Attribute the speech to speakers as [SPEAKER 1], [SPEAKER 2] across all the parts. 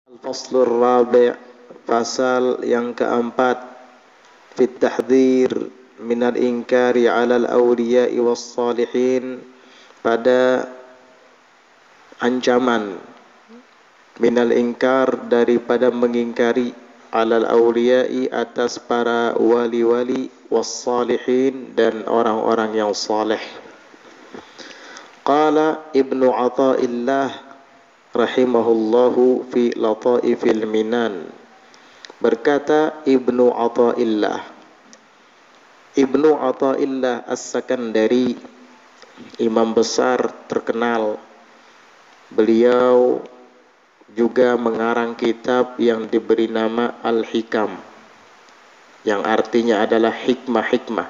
[SPEAKER 1] Al-Faslur Rabi' Pasal yang keempat Fit tahdhir minal inkari alal awliya'i was salihin, pada ancaman minal inkar, daripada mengingkari, alal awliya'i, atas para wali-wali, was salihin, dan orang-orang yang saleh. Qala Ibnu Athaillah rahimahullahu fi Lataifil Minan. Berkata Ibnu Athaillah As-Sakandari, imam besar terkenal. Beliau juga mengarang kitab yang diberi nama Al-Hikam, yang artinya adalah hikmah-hikmah.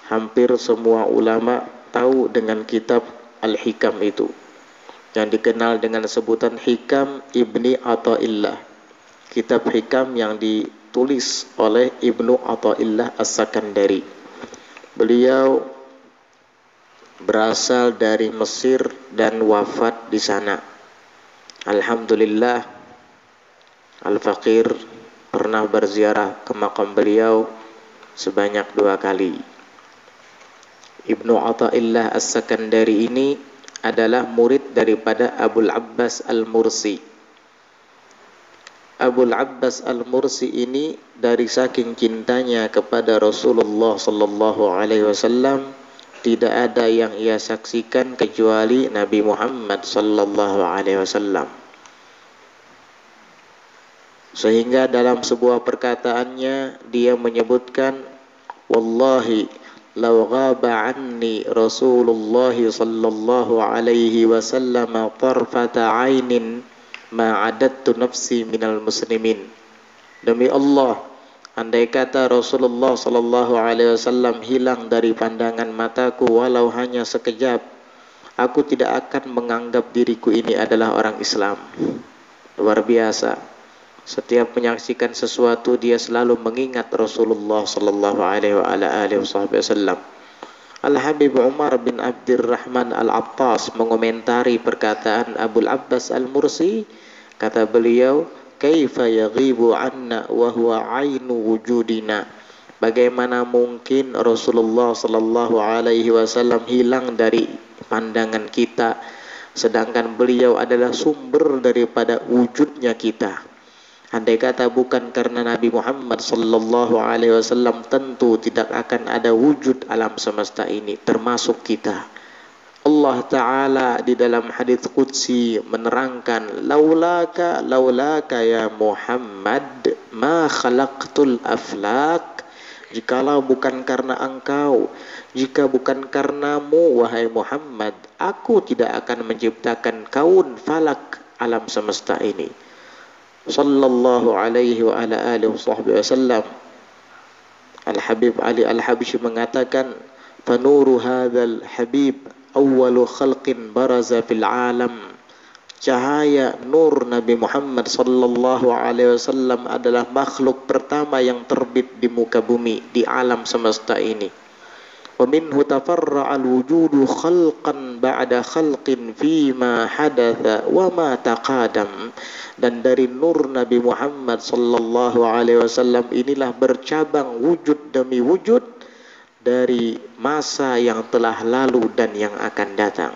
[SPEAKER 1] Hampir semua ulama tahu dengan kitab Al-Hikam itu, yang dikenal dengan sebutan Hikam Ibni Athaillah. Kitab Hikam yang ditulis oleh Ibnu Athaillah As-Sakandari. Beliau berasal dari Mesir dan wafat di sana. Alhamdulillah, Al-Faqir pernah berziarah ke makam beliau sebanyak 2 kali. Ibnu Athaillah As-Sakandari ini adalah murid daripada Abul Abbas Al-Mursi. Abul Abbas Al-Mursi ini dari saking cintanya kepada Rasulullah sallallahu alaihi wasallam, tidak ada yang ia saksikan kecuali Nabi Muhammad sallallahu alaihi wasallam. Sehingga dalam sebuah perkataannya dia menyebutkan, wallahi law ghaba anni Rasulullah sallallahu alaihi wasallam tarfata ainin ma adattu nafsi minal muslimin. Demi Allah, andai kata Rasulullah sallallahu alaihi wasallam hilang dari pandangan mataku walau hanya sekejap, aku tidak akan menganggap diriku ini adalah orang Islam. Luar biasa. Setiap menyaksikan sesuatu dia selalu mengingat Rasulullah sallallahu alaihi wasallam. Al-Habib Umar bin Abdurrahman Al-Attas mengomentari perkataan Abul Abbas Al-Mursi. Kata beliau, kaifa yaghibu anna wa huwa ainu wujudina. Bagaimana mungkin Rasulullah sallallahu alaihi wasallam hilang dari pandangan kita, sedangkan beliau adalah sumber daripada wujudnya kita. Andai kata bukan karena Nabi Muhammad sallallahu alaihi wasallam, tentu tidak akan ada wujud alam semesta ini, termasuk kita. Allah Ta'ala di dalam hadits qudsi menerangkan, laulaka ya Muhammad ma khalaqtul aflak. Jikalau bukan karena engkau, jika bukan karenamu wahai Muhammad, aku tidak akan menciptakan kaun falak, alam semesta ini. Sallallahu alaihi wa ala alihi wasallam. Al-Habib Ali Al-Habishi mengatakan, fanuru hadzal habib awwalu khalqin baraza fil alam. Cahaya nur Nabi Muhammad sallallahu alaihi wasallam adalah makhluk pertama yang terbit di muka bumi, di alam semesta ini. Wa minhu tafarra'al wujudu khalqan ba'da khalqin fima hadatha wa ma taqadam. Dan dari nur Nabi Muhammad sallallahu alaihi wasallam inilah bercabang wujud demi wujud dari masa yang telah lalu dan yang akan datang.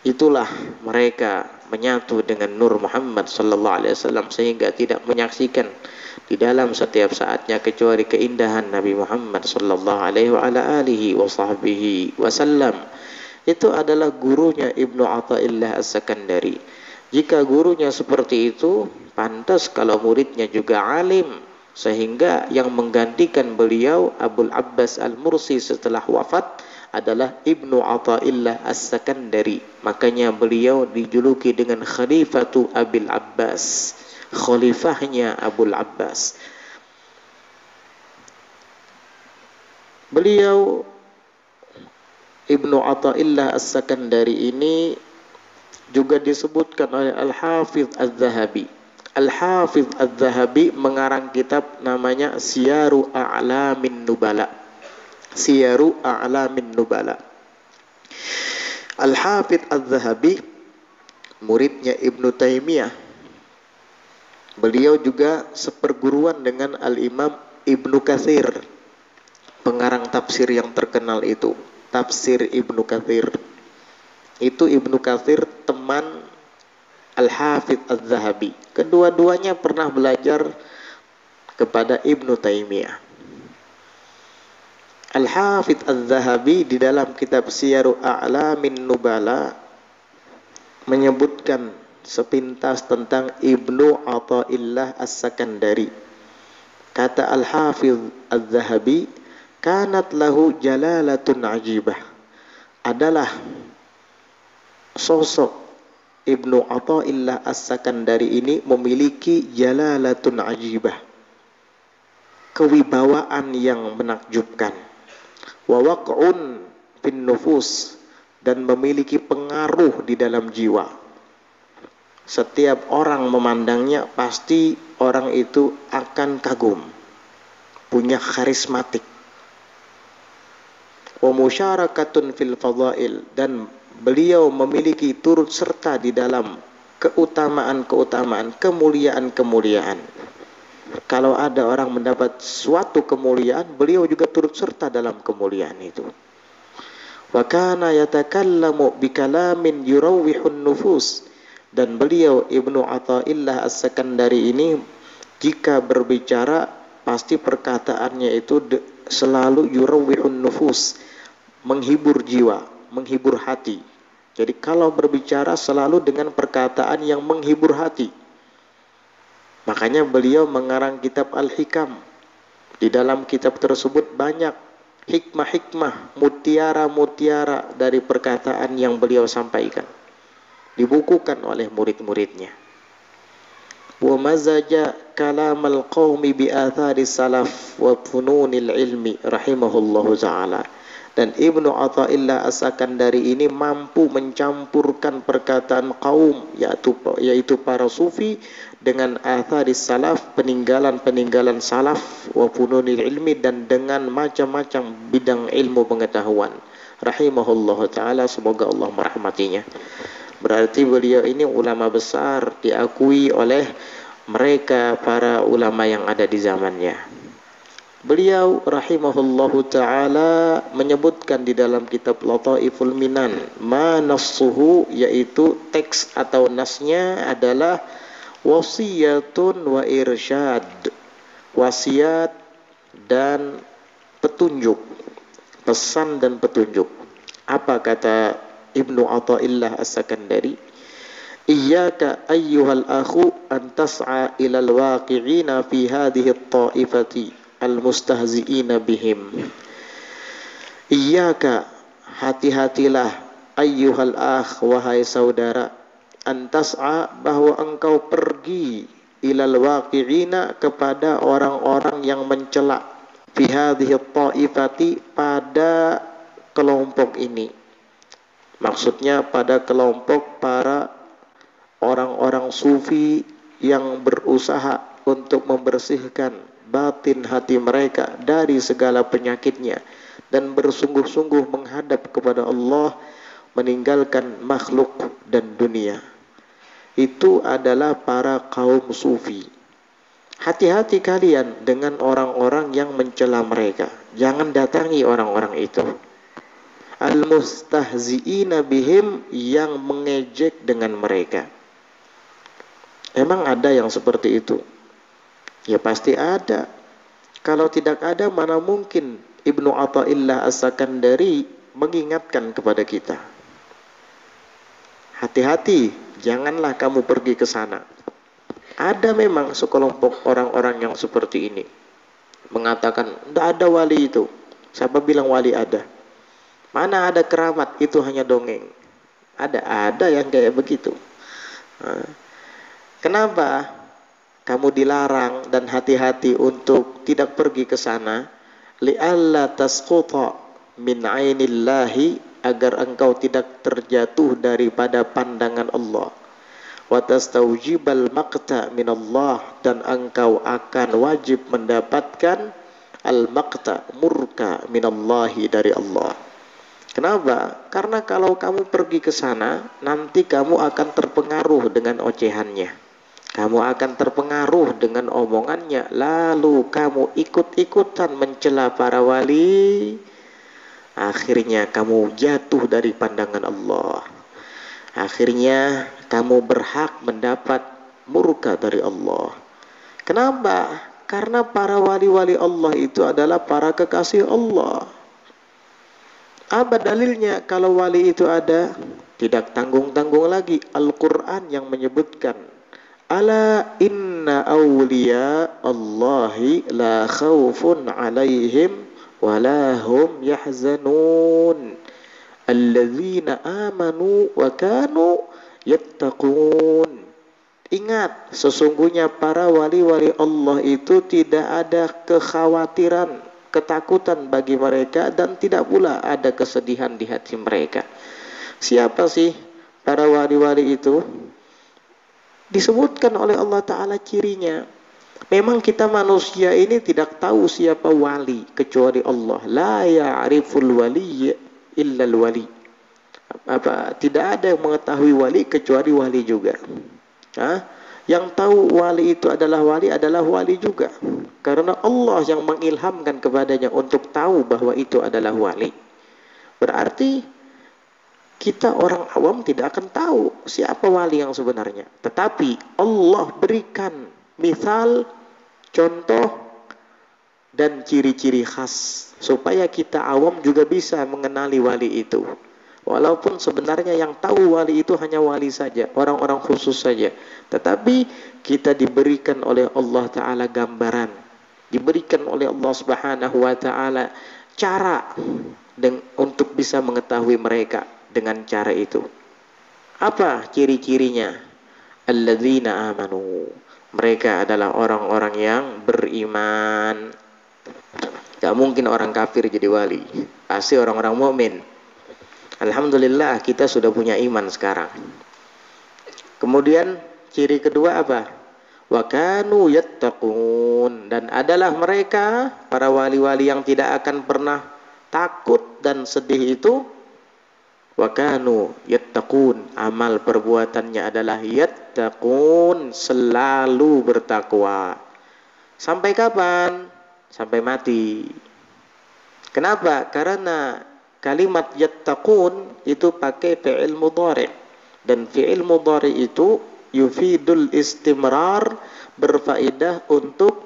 [SPEAKER 1] Itulah mereka menyatu dengan nur Muhammad sallallahu alaihi wasallam sehingga tidak menyaksikan di dalam setiap saatnya kecuali keindahan Nabi Muhammad sallallahu alaihi wasallam. Itu adalah gurunya Ibnu Athaillah As-Sakandari. Jika gurunya seperti itu, pantas kalau muridnya juga alim, sehingga yang menggantikan beliau Abul Abbas Al-Mursi setelah wafat adalah Ibnu Athaillah As-Sakandari. Makanya beliau dijuluki dengan Khalifatu Abil Abbas, khalifahnya Abul Abbas. Beliau Ibnu Athaillah As-Sakandari ini juga disebutkan oleh Al-Hafidh Az-Zahabi. Al-Hafidh Az-Zahabi mengarang kitab namanya Siyaru A'lamin Nubala. Siyaru A'lamin Nubala. Al-Hafidh Az-Zahabi muridnya Ibnu Taimiyah. Beliau juga seperguruan dengan Al-Imam Ibnu Katsir, pengarang tafsir yang terkenal itu, tafsir Ibnu Katsir. Itu Ibnu Katsir teman Al-Hafidz Az-Zahabi. Kedua-duanya pernah belajar kepada Ibnu Taimiyah. Al-Hafidz Az-Zahabi di dalam kitab Siyaru A'lamin Nubala menyebutkan sepintas tentang Ibnu Athaillah As-Sakandari. Kata Al-Hafidz Az-Zahabi, kanat lahu jalalatun ajibah. Adalah sosok Ibnu Athaillah As-Sakandari ini memiliki jalalatun ajibah, kewibawaan yang menakjubkan. Wa waq'un fin nufus, dan memiliki pengaruh di dalam jiwa. Setiap orang memandangnya pasti orang itu akan kagum, punya karismatik. Wa musyarakatun fil fadail, dan beliau memiliki turut serta di dalam keutamaan-keutamaan, kemuliaan-kemuliaan. Kalau ada orang mendapat suatu kemuliaan, beliau juga turut serta dalam kemuliaan itu. Wa kana yatakallamu bikalamin yurawwihun nufus, dan beliau Ibnu Athaillah As-Sakandari ini jika berbicara pasti perkataannya itu selalu yurawwihun nufus, menghibur jiwa, menghibur hati. Jadi kalau berbicara selalu dengan perkataan yang menghibur hati. Makanya beliau mengarang kitab Al-Hikam. Di dalam kitab tersebut banyak hikmah-hikmah, mutiara-mutiara dari perkataan yang beliau sampaikan. Dibukukan oleh murid-muridnya. Wa mazaja kalamal qaumi bi athari salaf wa fununil ilmi rahimahullahu ta'ala. Dan Ibnu Athaillah As-Sakandari ini mampu mencampurkan perkataan kaum, yaitu para sufi, dengan atharis salaf, peninggalan-peninggalan salaf, wa fununil ilmi, dan dengan macam-macam bidang ilmu pengetahuan. Rahimahullahu ta'ala, semoga Allah merahmatinya. Berarti beliau ini ulama besar, diakui oleh mereka para ulama yang ada di zamannya. Beliau rahimahullahu ta'ala menyebutkan di dalam kitab Lataiful Minan, ma nassuhu, yaitu teks atau nasnya adalah wasiyatun wa irsyad, wasiat dan petunjuk, pesan dan petunjuk. Apa kata Ibnu Athaillah As-Sakandari? Iyyaka ayyuhal akhu an tas'a ilal waqi'ina fi hadhihi at-ta'ifati al-mustahzi'ina bihim. Iyyaka, hati-hatilah, ayyuhal akh, wahai saudara, antas'a, bahwa engkau pergi, ilal waqi'ina, kepada orang-orang yang mencela, fi hadhihi at-ta'ifati, pada kelompok ini. Maksudnya pada kelompok para orang-orang sufi yang berusaha untuk membersihkan batin hati mereka dari segala penyakitnya dan bersungguh-sungguh menghadap kepada Allah, meninggalkan makhluk dan dunia. Itu adalah para kaum sufi. Hati-hati kalian dengan orang-orang yang mencela mereka. Jangan datangi orang-orang itu. Al-mustahzi'ina bihim, yang mengejek dengan mereka. Emang ada yang seperti itu? Ya pasti ada. Kalau tidak ada, mana mungkin Ibnu Athaillah As-Sakandari mengingatkan kepada kita. Hati-hati, janganlah kamu pergi ke sana. Ada memang sekelompok orang-orang yang seperti ini, mengatakan tidak ada wali itu. Siapa bilang wali ada? Mana ada keramat, itu hanya dongeng. Ada yang kayak begitu. Kenapa kamu dilarang dan hati-hati untuk tidak pergi ke sana? Li'alla tasquta min 'ainillahi, agar engkau tidak terjatuh daripada pandangan Allah. Wa tastaujibal maqta minallah, dan engkau akan wajib mendapatkan al-maqta, murka, minallahi, dari Allah. Kenapa? Karena kalau kamu pergi ke sana, nanti kamu akan terpengaruh dengan ocehannya. Kamu akan terpengaruh dengan omongannya, lalu kamu ikut-ikutan mencela para wali. Akhirnya kamu jatuh dari pandangan Allah. Akhirnya kamu berhak mendapat murka dari Allah. Kenapa? Karena para wali-wali Allah itu adalah para kekasih Allah. Apa dalilnya kalau wali itu ada? Tidak tanggung-tanggung lagi. Al-Quran yang menyebutkan, ala inna awliya Allahi la khawfun alaihim wa la hum yahzanun alladzina amanu wa kanu yattaqun. Ingat, sesungguhnya para wali-wali Allah itu tidak ada kekhawatiran, ketakutan bagi mereka, dan tidak pula ada kesedihan di hati mereka. Siapa sih para wali-wali itu? Disebutkan oleh Allah Ta'ala cirinya. Memang kita manusia ini tidak tahu siapa wali kecuali Allah. La ya'riful wali illal wali. Tidak ada yang mengetahui wali kecuali wali juga. Yang tahu wali itu adalah wali juga. Karena Allah yang mengilhamkan kepadanya untuk tahu bahwa itu adalah wali. Berarti kita orang awam tidak akan tahu siapa wali yang sebenarnya. Tetapi Allah berikan misal, contoh, dan ciri-ciri khas supaya kita awam juga bisa mengenali wali itu. Walaupun sebenarnya yang tahu wali itu hanya wali saja, orang-orang khusus saja. Tetapi kita diberikan oleh Allah Ta'ala gambaran, diberikan oleh Allah Subhanahu Wa Ta'ala cara untuk bisa mengetahui mereka dengan cara itu. Apa ciri-cirinya? Alladzina amanu. Mereka adalah orang-orang yang beriman. Gak mungkin orang kafir jadi wali, pasti orang-orang mukmin. Alhamdulillah kita sudah punya iman sekarang. Kemudian ciri kedua apa? Wa kanu yattaqun. Dan adalah mereka para wali-wali yang tidak akan pernah takut dan sedih itu. Wa kanu yattaqun. Amal perbuatannya adalah yattaqun, selalu bertakwa. Sampai kapan? Sampai mati. Kenapa? Karena kalimat yattaqun itu pakai fi'il mudhari', dan fi'il mudhari' itu yufidul istimrar, berfaedah untuk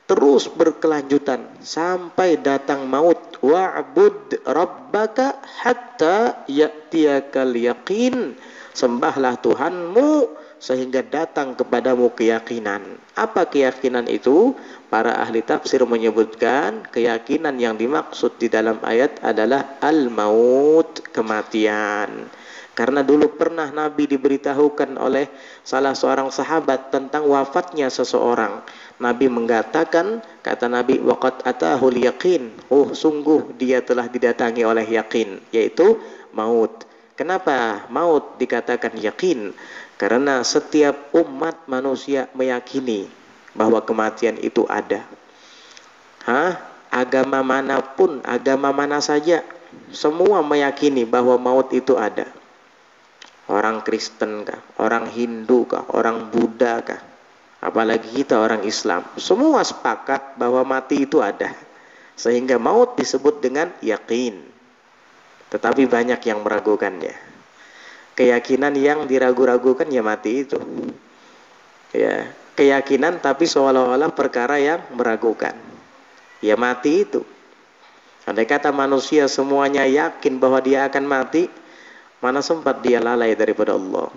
[SPEAKER 1] terus berkelanjutan sampai datang maut. Wa'bud rabbaka hatta ya'tiyakal yaqin. Sembahlah Tuhanmu sehingga datang kepadamu keyakinan. Apa keyakinan itu? Para ahli tafsir menyebutkan keyakinan yang dimaksud di dalam ayat adalah al-maut, kematian. Karena dulu pernah Nabi diberitahukan oleh salah seorang sahabat tentang wafatnya seseorang. Nabi mengatakan, kata Nabi, waqad atahul yaqin. Oh, sungguh dia telah didatangi oleh yakin, yaitu maut. Kenapa maut dikatakan yakin? Karena setiap umat manusia meyakini bahwa kematian itu ada. Agama manapun, agama mana saja, semua meyakini bahwa maut itu ada. Orang Kristen kah, orang Hindu kah, orang Buddha kah, apalagi kita orang Islam, semua sepakat bahwa mati itu ada. Sehingga maut disebut dengan yakin. Tetapi banyak yang meragukannya. Keyakinan yang diragu-ragukan ya mati itu. Ya, keyakinan tapi seolah-olah perkara yang meragukan. Ya mati itu. Andai kata manusia semuanya yakin bahwa dia akan mati, mana sempat dia lalai daripada Allah.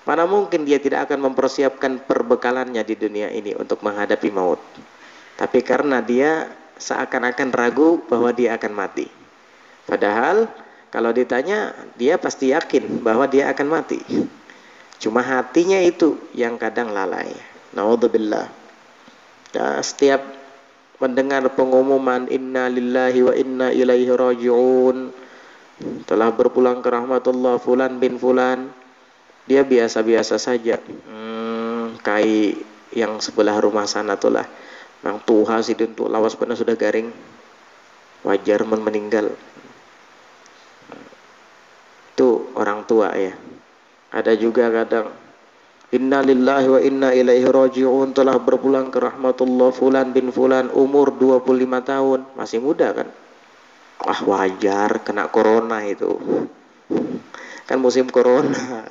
[SPEAKER 1] Mana mungkin dia tidak akan mempersiapkan perbekalannya di dunia ini untuk menghadapi maut. Tapi karena dia seakan-akan ragu bahwa dia akan mati. Padahal kalau ditanya, dia pasti yakin bahwa dia akan mati. Cuma hatinya itu yang kadang lalai. Naudzubillah. Ya, setiap mendengar pengumuman inna lillahi wa inna ilaihi raji'un, telah berpulang ke rahmatullah fulan bin fulan, dia biasa-biasa saja. Kai yang sebelah rumah sana itulah, Mang Tuha sidin tuh lawas pernah sudah garing, wajar meninggal. Itu orang tua ya. Ada juga kadang Inna lillahi wa inna ilaihi raji'un, telah berpulang ke rahmatullah fulan bin fulan, umur 25 tahun, masih muda kan. Ah, wajar kena corona itu. Kan musim corona.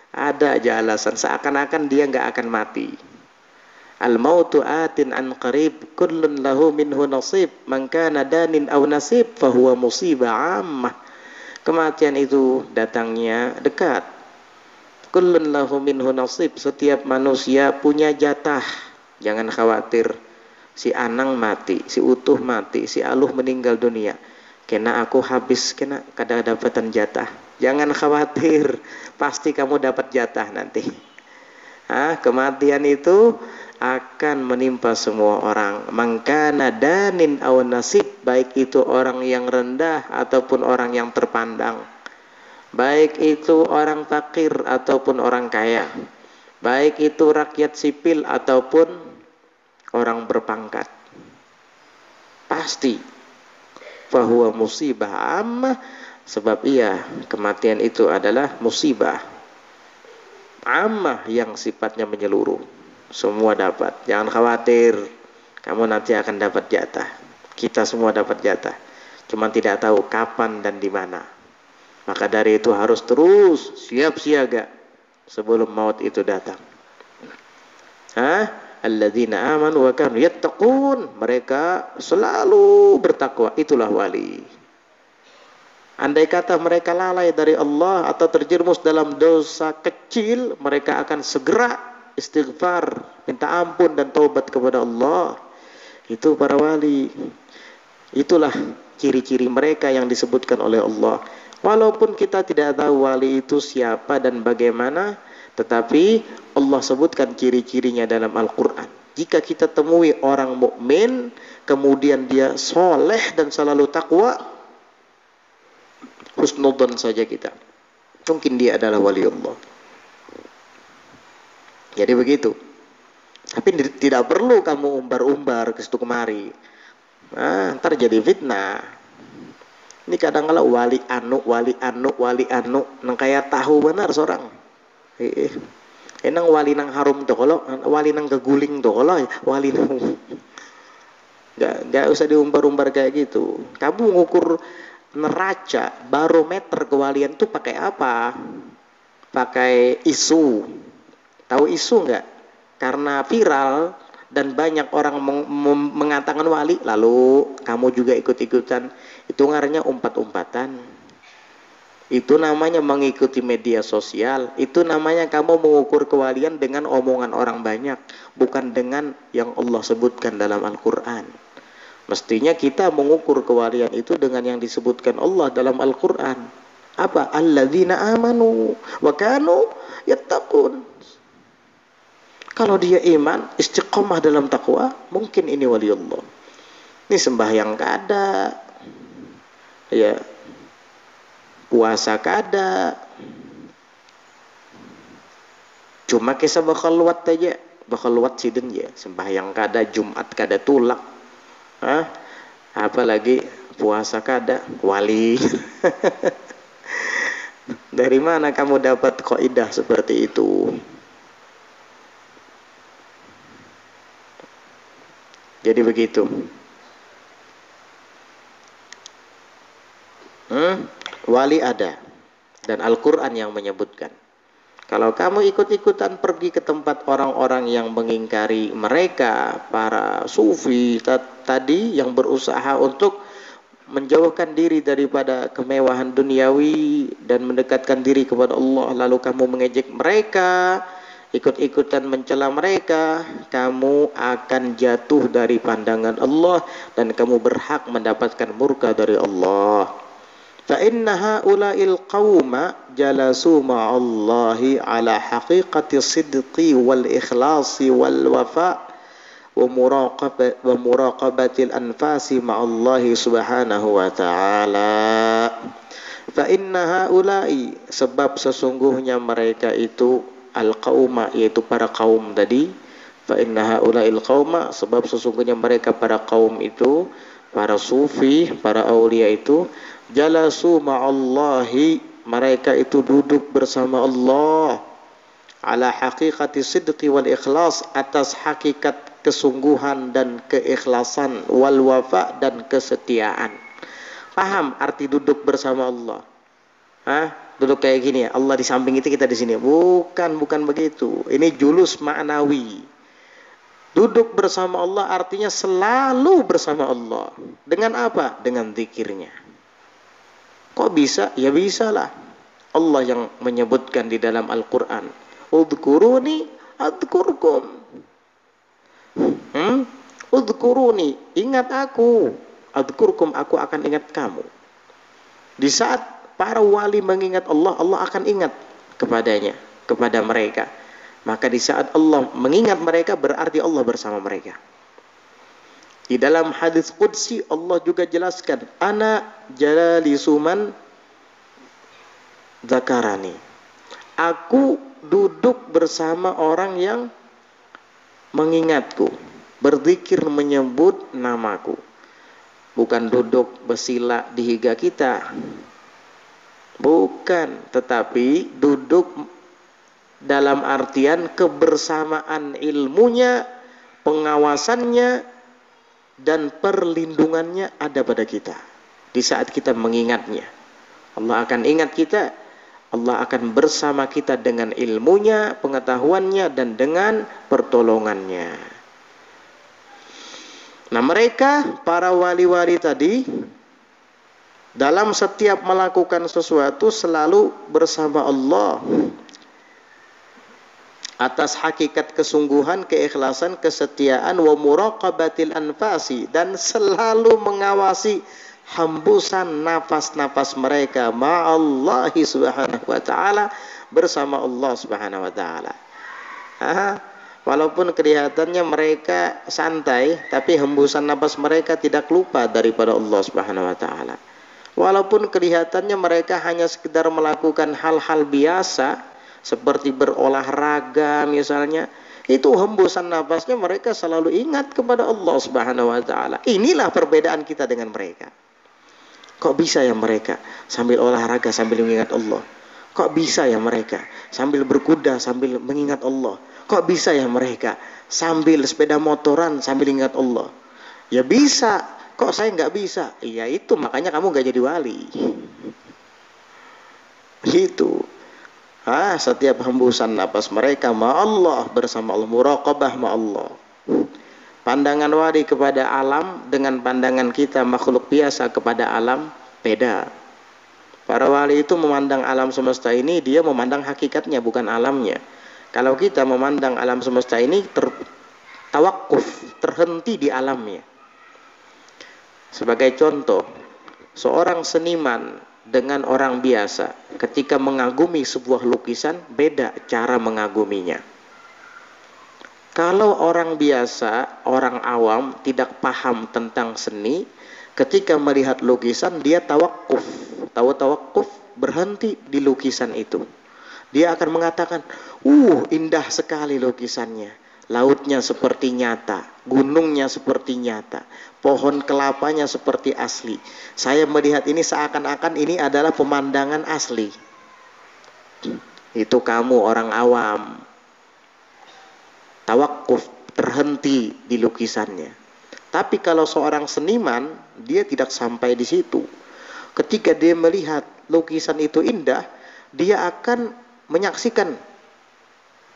[SPEAKER 1] Ada aja alasan, seakan-akan dia nggak akan mati. Al mautu atin an qarib, kullun lahu minhu nasib, man kana danin aw nasib fahuwa musibah ammah. Kematian itu datangnya dekat. Kullun lahu minhu nasib, setiap manusia punya jatah. Jangan khawatir si Anang mati, si Utuh mati, si Aluh meninggal dunia, kena aku habis, kena kada dapatan jatah. Jangan khawatir, pasti kamu dapat jatah nanti. Kematian itu akan menimpa semua orang. Mangkana danin aw nasib, baik itu orang yang rendah ataupun orang yang terpandang, baik itu orang fakir ataupun orang kaya, baik itu rakyat sipil ataupun orang berpangkat, pasti fahuwa musibah ammah, sebab kematian itu adalah musibah ammah yang sifatnya menyeluruh, semua dapat. Jangan khawatir, kamu nanti akan dapat jatah. Kita semua dapat jatah, cuma tidak tahu kapan dan di mana. Maka dari itu harus terus siap siaga sebelum maut itu datang. Alladzina amanu wa kanu yattaqun, mereka selalu bertakwa, itulah wali. Andai kata mereka lalai dari Allah atau terjerumus dalam dosa kecil, mereka akan segera istighfar, minta ampun dan taubat kepada Allah. Itu para wali. Itulah ciri-ciri mereka yang disebutkan oleh Allah. Walaupun kita tidak tahu wali itu siapa dan bagaimana, tetapi Allah sebutkan ciri-cirinya dalam Al-Quran. Jika kita temui orang mukmin, kemudian dia soleh dan selalu takwa, husnudzon saja kita, mungkin dia adalah wali Allah. Jadi begitu. Tapi tidak perlu kamu umbar-umbar ke situ kemari. Ntar jadi fitnah. Ini kadang-kala wali anu, nang kaya tahu benar seorang. Enang wali nang harum tuh kalau, wali nang keguling tuh kalau, wali nang nggak usah diumbar-umbar kayak gitu. Kamu ngukur neraca barometer kewalian tuh pakai apa? Pakai isu. Tahu isu nggak? Karena viral dan banyak orang mengatakan wali, lalu kamu juga ikut-ikutan. Itu ngarannya umpat-umpatan. Itu namanya mengikuti media sosial. Itu namanya kamu mengukur kewalian dengan omongan orang banyak, bukan dengan yang Allah sebutkan dalam Al-Quran. Mestinya kita mengukur kewalian itu dengan yang disebutkan Allah dalam Al-Quran. Apa? Alladzina amanu wa kanu yattaqun. Kalau dia iman, istiqomah dalam takwa, mungkin ini wali Allah. Ini sembahyang kada, ya, puasa kada, cuma kisah bakal luat aja, bakal luat sidin ya, sembahyang kada, Jumat kada tulak, apalagi puasa kada, wali. Dari mana kamu dapat kaidah seperti itu? Jadi begitu. Wali ada, dan Al-Quran yang menyebutkan. Kalau kamu ikut-ikutan pergi ke tempat orang-orang yang mengingkari mereka, para sufi tadi yang berusaha untuk menjauhkan diri daripada kemewahan duniawi dan mendekatkan diri kepada Allah, lalu kamu mengejek mereka, ikut-ikutan mencela mereka, kamu akan jatuh dari pandangan Allah dan kamu berhak mendapatkan murka dari Allah. Fa inna haula'il qauma jalasu ma'allahi ala haqiqati sidqi wal ikhlasi wal wafa wa muraqabatil anfasi ma'allahi subhanahu wa ta'ala. Fa inna haula'i, sebab sesungguhnya mereka itu al-qauma, yaitu para kaum tadi. Fa inna haula'il qauma, sebab sesungguhnya mereka para kaum itu, para sufi, para aulia itu, jalasu ma'allahi, mereka itu duduk bersama Allah ala haqiqati sidqi wal ikhlas, atas hakikat kesungguhan dan keikhlasan, wal wafa dan kesetiaan. Paham arti duduk bersama Allah? Hah? Duduk kayak gini ya, Allah di samping itu, kita di sini. Bukan begitu. Ini julus ma'nawi. Duduk bersama Allah artinya selalu bersama Allah. Dengan apa? Dengan zikirnya. Kok bisa? Ya bisalah. Allah yang menyebutkan di dalam Al-Quran, udhkuruni adhkurkum. Udhkuruni, ingat aku. Adhkurkum, aku akan ingat kamu. Di saat para wali mengingat Allah, Allah akan ingat kepadanya, kepada mereka. Maka di saat Allah mengingat mereka, berarti Allah bersama mereka. Di dalam hadis qudsi Allah juga jelaskan, ana jalalisu man dzakarani. Aku duduk bersama orang yang mengingatku, berzikir menyebut namaku. Bukan duduk bersila di higa kita. Bukan, tetapi duduk dalam artian kebersamaan ilmunya, pengawasannya, dan perlindungannya ada pada kita. Di saat kita mengingatnya, Allah akan ingat kita. Allah akan bersama kita dengan ilmunya, pengetahuannya, dan dengan pertolongannya. Nah, mereka, para wali-wali tadi, dalam setiap melakukan sesuatu selalu bersama Allah. Atas hakikat kesungguhan, keikhlasan, kesetiaan, wa muraqabatil anfasi, dan selalu mengawasi hembusan nafas-nafas mereka ma'allahi subhanahu wa ta'ala, bersama Allah subhanahu wa ta'ala. Walaupun kelihatannya mereka santai, tapi hembusan nafas mereka tidak lupa daripada Allah subhanahu wa ta'ala. Walaupun kelihatannya mereka hanya sekedar melakukan hal-hal biasa, seperti berolahraga misalnya, itu hembusan nafasnya mereka selalu ingat kepada Allah subhanahu wa ta'ala. Inilah perbedaan kita dengan mereka. Kok bisa ya mereka sambil olahraga sambil mengingat Allah? Kok bisa ya mereka sambil berkuda sambil mengingat Allah? Kok bisa ya mereka sambil sepeda motoran sambil ingat Allah? Ya bisa. Kok saya nggak bisa? Iya itu makanya kamu nggak jadi wali. Gitu. Setiap hembusan napas mereka ma'allah, bersama Allah, muraqabah ma'allah. Pandangan wali kepada alam dengan pandangan kita makhluk biasa kepada alam beda. Para wali itu memandang alam semesta ini, dia memandang hakikatnya, bukan alamnya. Kalau kita memandang alam semesta ini tawakuf, terhenti di alamnya. Sebagai contoh, seorang seniman dengan orang biasa ketika mengagumi sebuah lukisan, beda cara mengaguminya. Kalau orang biasa, orang awam tidak paham tentang seni, ketika melihat lukisan dia tawakuf. Tahu tawakuf? Berhenti di lukisan itu. Dia akan mengatakan, indah sekali lukisannya. Lautnya seperti nyata, gunungnya seperti nyata, pohon kelapanya seperti asli. Saya melihat ini seakan-akan ini adalah pemandangan asli. Itu kamu orang awam. Tawakuf, terhenti di lukisannya. Tapi kalau seorang seniman, dia tidak sampai di situ. Ketika dia melihat lukisan itu indah, dia akan menyaksikan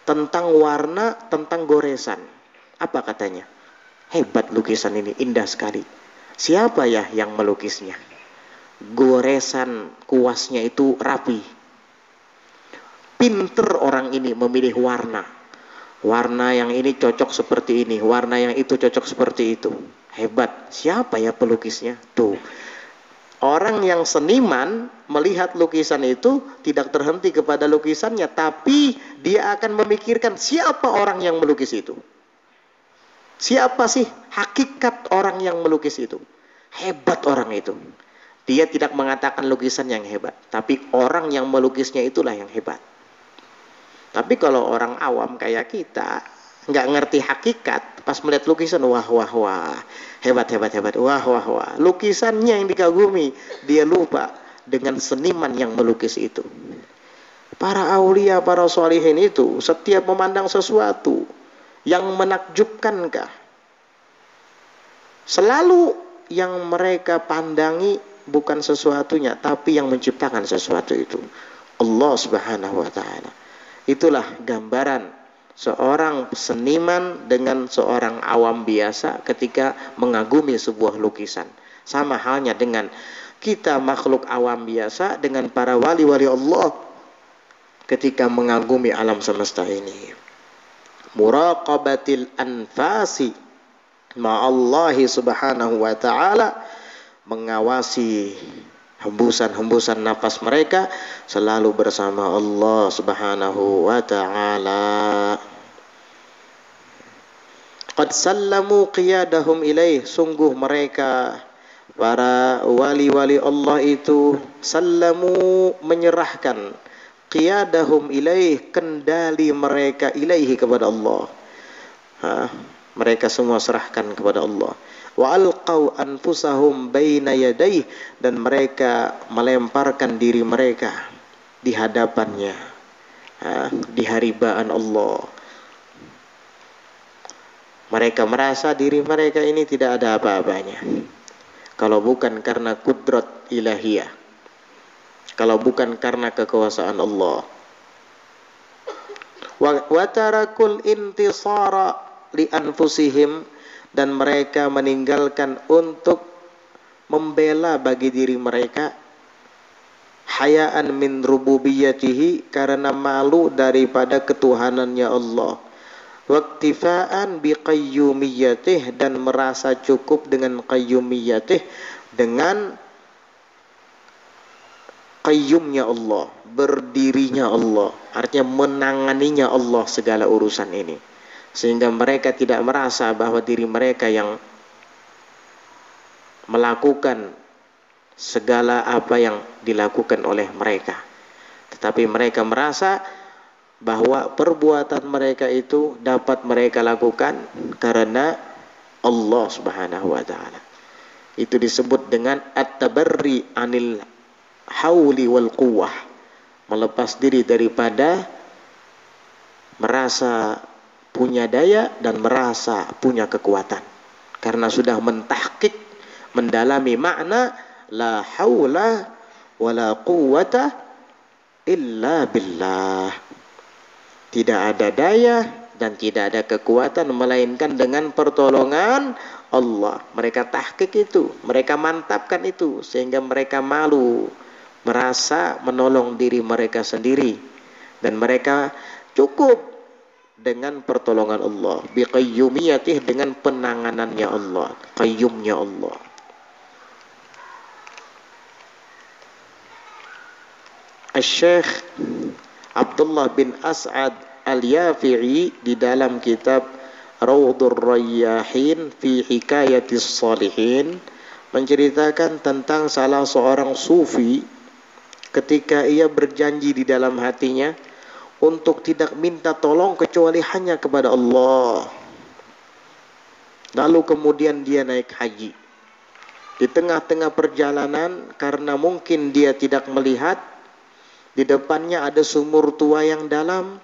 [SPEAKER 1] tentang warna, tentang goresan. Apa katanya? Hebat lukisan ini, indah sekali. Siapa ya yang melukisnya? Goresan kuasnya itu rapi. Pinter orang ini memilih warna. Warna yang ini cocok seperti ini, warna yang itu cocok seperti itu. Hebat. Siapa ya pelukisnya? Tuh. Orang yang seniman melihat lukisan itu tidak terhenti kepada lukisannya, tapi dia akan memikirkan siapa orang yang melukis itu. Siapa sih hakikat orang yang melukis itu? Hebat orang itu. Dia tidak mengatakan lukisan yang hebat, tapi orang yang melukisnya itulah yang hebat. Tapi kalau orang awam kayak kita, nggak ngerti hakikat, pas melihat lukisan, wah, hebat, wah. Lukisannya yang dikagumi, dia lupa dengan seniman yang melukis itu. Para aulia, para sholihin itu setiap memandang sesuatu yang menakjubkankah, selalu yang mereka pandangi bukan sesuatunya, tapi yang menciptakan sesuatu itu, Allah Subhanahu wa ta'ala. Itulah gambaran seorang seniman dengan seorang awam biasa ketika mengagumi sebuah lukisan. Sama halnya dengan kita makhluk awam biasa dengan para wali-wali Allah ketika mengagumi alam semesta ini. Muraqabatil anfasi ma'allahi subhanahu wa ta'ala, mengawasi hembusan-hembusan nafas mereka selalu bersama Allah subhanahu wa ta'ala. Qad sallamu qiyadahum ilaih, sungguh mereka para wali-wali Allah itu sallamu, menyerahkan, qiyadahum ilaih, kendali mereka ilaihi, kepada Allah. Mereka semua serahkan kepada Allah. Wa alqau anfusahum baina yadayhi, dan mereka melemparkan diri mereka di hadapannya, di haribaan Allah. Mereka merasa diri mereka ini tidak ada apa-apanya kalau bukan karena kudrat ilahiyah, kalau bukan karena kekuasaan Allah. Wa tarakul intisara li anfusihim, dan mereka meninggalkan untuk membela bagi diri mereka, hayaan min rububiyatihi, karena malu daripada ketuhanannya Allah, waktifaan biqayyumiyatih, dan merasa cukup dengan qayyumiyatih, dengan qayyumnya Allah, berdirinya Allah, artinya menanganinya Allah segala urusan ini, sehingga mereka tidak merasa bahwa diri mereka yang melakukan segala apa yang dilakukan oleh mereka, tetapi mereka merasa bahwa perbuatan mereka itu dapat mereka lakukan karena Allah Subhanahu wa ta'ala. Itu disebut dengan at-tabarri anil hauli wal quwwah, melepas diri daripada merasa punya daya dan merasa punya kekuatan, karena sudah mentahqiq, mendalami makna la haula wala quwwata illa billah. Tidak ada daya dan tidak ada kekuatan melainkan dengan pertolongan Allah. Mereka tahqiq itu, mereka mantapkan itu, sehingga mereka malu, merasa menolong diri mereka sendiri, dan mereka cukup dengan pertolongan Allah, biqayyumiyatih, dengan penanganannya Allah, qayyumnya Allah. Asy-Syaikh Abdullah bin As'ad Al-Yafi'i di dalam kitab Rawdur Rayyahin fi Hikayatis Shalihin menceritakan tentang salah seorang sufi ketika ia berjanji di dalam hatinya untuk tidak minta tolong kecuali hanya kepada Allah. Lalu kemudian dia naik haji. Di tengah-tengah perjalanan, karena mungkin dia tidak melihat, di depannya ada sumur tua yang dalam,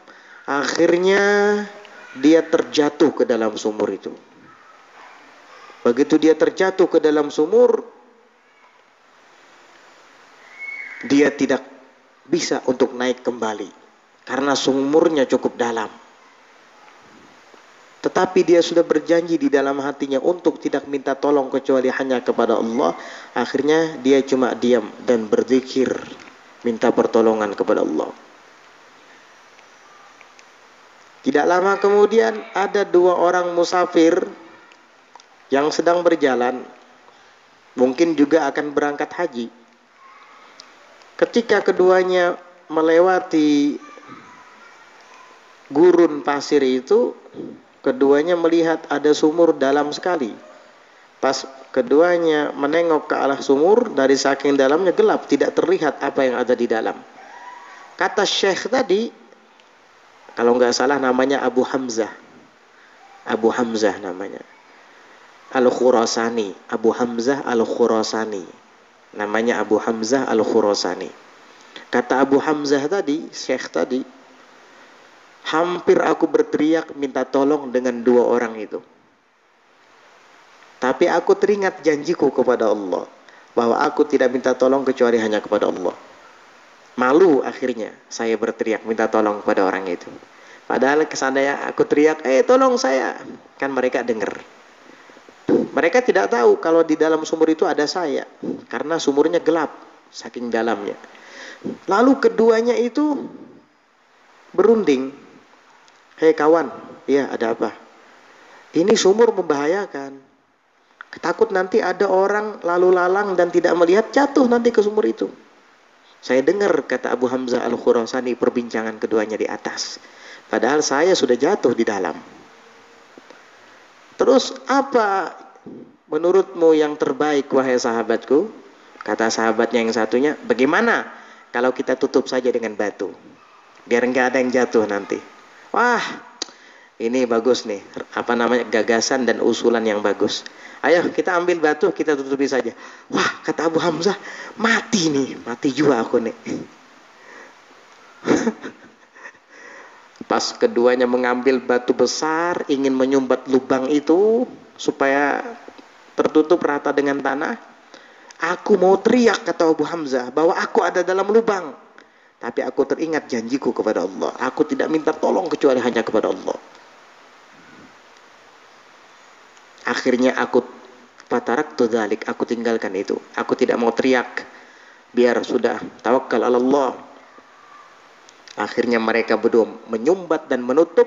[SPEAKER 1] akhirnya dia terjatuh ke dalam sumur itu. Begitu dia terjatuh ke dalam sumur, dia tidak bisa untuk naik kembali karena sumurnya cukup dalam. Tetapi dia sudah berjanji di dalam hatinya untuk tidak minta tolong kecuali hanya kepada Allah. Akhirnya dia cuma diam dan berzikir, minta pertolongan kepada Allah. Tidak lama kemudian ada dua orang musafir yang sedang berjalan, mungkin juga akan berangkat haji. Ketika keduanya melewati gurun pasir itu, keduanya melihat ada sumur dalam sekali. Pas keduanya menengok ke arah sumur, dari saking dalamnya gelap, tidak terlihat apa yang ada di dalam. Kata Syekh tadi, kalau nggak salah namanya Abu Hamzah. Abu Hamzah namanya. Al-Khurasani. Abu Hamzah Al-Khurasani. Namanya Abu Hamzah Al-Khurasani. Kata Abu Hamzah tadi, Syekh tadi, hampir aku berteriak minta tolong dengan dua orang itu. Tapi aku teringat janjiku kepada Allah, bahwa aku tidak minta tolong kecuali hanya kepada Allah. Malu akhirnya saya berteriak minta tolong kepada orang itu. Padahal kesannya aku teriak, tolong saya. Kan mereka dengar. Mereka tidak tahu kalau di dalam sumur itu ada saya. Karena sumurnya gelap, saking dalamnya. Lalu keduanya itu berunding. Hei kawan, ya ada apa? Ini sumur membahayakan. Takut nanti ada orang lalu lalang dan tidak melihat, jatuh nanti ke sumur itu. Saya dengar kata Abu Hamzah Al-Khurasani perbincangan keduanya di atas. Padahal saya sudah jatuh di dalam. Terus apa menurutmu yang terbaik wahai sahabatku? Kata sahabatnya yang satunya, bagaimana kalau kita tutup saja dengan batu? Biar nggak ada yang jatuh nanti. Wah, ini bagus nih. Apa namanya, gagasan dan usulan yang bagus. Ayo kita ambil batu, kita tutupi saja. Wah, kata Abu Hamzah, mati nih. Mati juga aku nih. Pas keduanya mengambil batu besar, ingin menyumbat lubang itu supaya tertutup rata dengan tanah. Aku mau teriak, kata Abu Hamzah, bahwa aku ada dalam lubang. Tapi aku teringat janjiku kepada Allah. Aku tidak minta tolong kecuali hanya kepada Allah. Akhirnya aku fataraktu dzalik, aku tinggalkan itu. Aku tidak mau teriak. Biar sudah tawakkal ala Allah. Akhirnya mereka berdua menyumbat dan menutup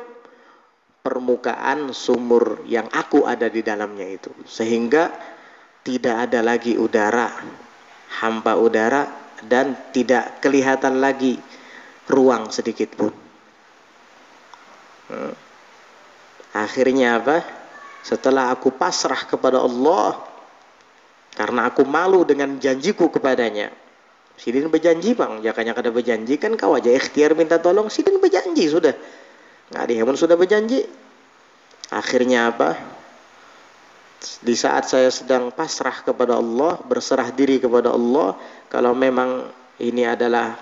[SPEAKER 1] permukaan sumur yang aku ada di dalamnya itu. Sehingga tidak ada lagi udara, hampa udara, dan tidak kelihatan lagi ruang sedikit pun. Akhirnya apa? Setelah aku pasrah kepada Allah, karena aku malu dengan janjiku kepadanya. Sidin berjanji bang, jakanya kada berjanji kan kau aja ikhtiar minta tolong. Sidin berjanji sudah, nggak dihemun sudah berjanji. Akhirnya apa? Di saat saya sedang pasrah kepada Allah, berserah diri kepada Allah, kalau memang ini adalah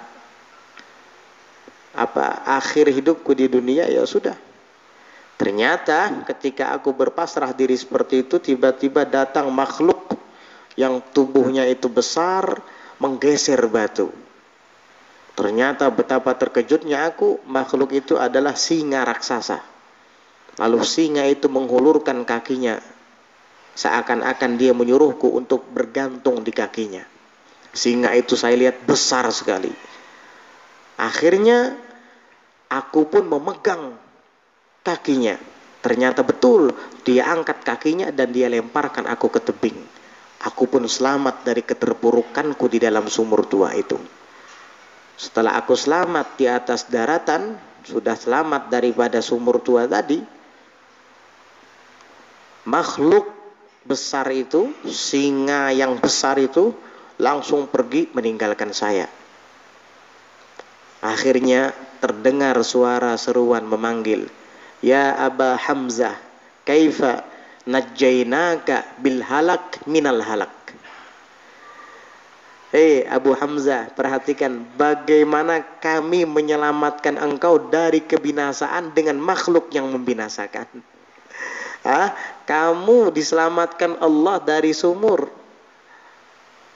[SPEAKER 1] akhir hidupku di dunia, ya sudah. Ternyata ketika aku berpasrah diri seperti itu, tiba-tiba datang makhluk yang tubuhnya itu besar, menggeser batu. Ternyata betapa terkejutnya aku, makhluk itu adalah singa raksasa. Lalu singa itu menghulurkan kakinya, seakan-akan dia menyuruhku untuk bergantung di kakinya. Singa itu saya lihat besar sekali. Akhirnya aku pun memegang kakinya. Ternyata betul, dia angkat kakinya dan dia lemparkan aku ke tebing. Aku pun selamat dari keterpurukanku di dalam sumur tua itu. Setelah aku selamat di atas daratan, sudah selamat daripada sumur tua tadi, makhluk besar itu, singa yang besar itu langsung pergi meninggalkan saya. Akhirnya terdengar suara seruan memanggil, ya Aba Hamzah, kaifa najjainaka bil halak minal halak. Hei Abu Hamzah, perhatikan bagaimana kami menyelamatkan engkau dari kebinasaan dengan makhluk yang membinasakan. Kamu diselamatkan Allah dari sumur.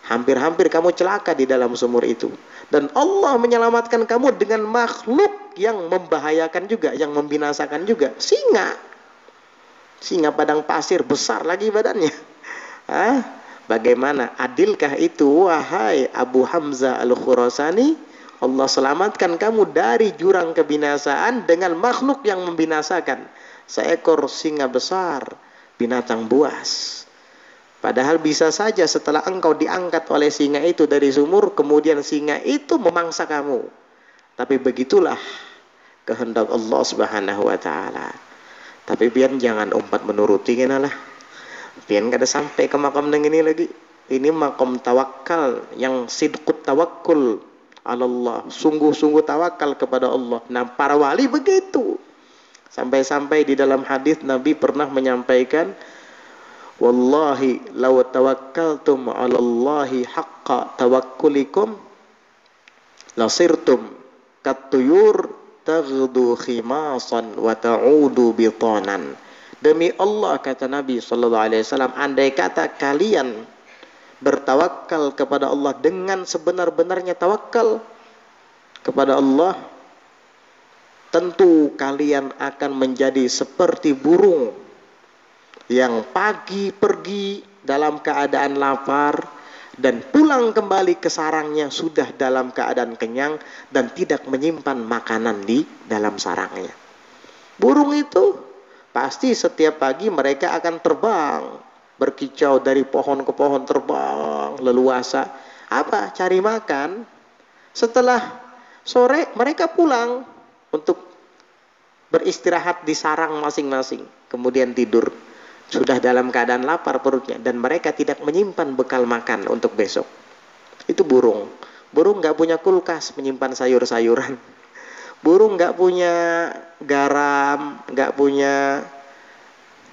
[SPEAKER 1] Hampir-hampir kamu celaka di dalam sumur itu. Dan Allah menyelamatkan kamu dengan makhluk yang membahayakan juga, yang membinasakan juga. Singa. Singa padang pasir, besar lagi badannya. Bagaimana adilkah itu wahai Abu Hamzah Al-Khurasani? Allah selamatkan kamu dari jurang kebinasaan dengan makhluk yang membinasakan. Seekor singa besar, binatang buas. Padahal bisa saja setelah engkau diangkat oleh singa itu dari sumur, kemudian singa itu memangsa kamu. Tapi begitulah kehendak Allah Subhanahu wa taala. Tapi biar jangan umpat menuruti lah. Biar kada sampai ke makam yang ini lagi. Ini makam tawakal yang sidqut tawakkul ala Allah. Sungguh-sungguh tawakal kepada Allah. Nah, para wali begitu. Sampai-sampai di dalam hadis Nabi pernah menyampaikan, wallahi law tawakkaltum 'ala Allahi haqqa tawakkulikum lasirtum katuyur taghdu khimasan wa ta'udu bitanan. Demi Allah, kata Nabi sallallahu alaihi wasallam, andai kata kalian bertawakal kepada Allah dengan sebenar-benarnya tawakal kepada Allah, tentu kalian akan menjadi seperti burung yang pagi pergi dalam keadaan lapar dan pulang kembali ke sarangnya sudah dalam keadaan kenyang dan tidak menyimpan makanan di dalam sarangnya. Burung itu pasti setiap pagi mereka akan terbang, berkicau dari pohon ke pohon, terbang leluasa. Apa? Cari makan. Setelah sore mereka pulang untuk beristirahat di sarang masing-masing, kemudian tidur. Sudah dalam keadaan lapar perutnya dan mereka tidak menyimpan bekal makan untuk besok. Itu burung. Burung nggak punya kulkas menyimpan sayur-sayuran. Burung nggak punya garam, nggak punya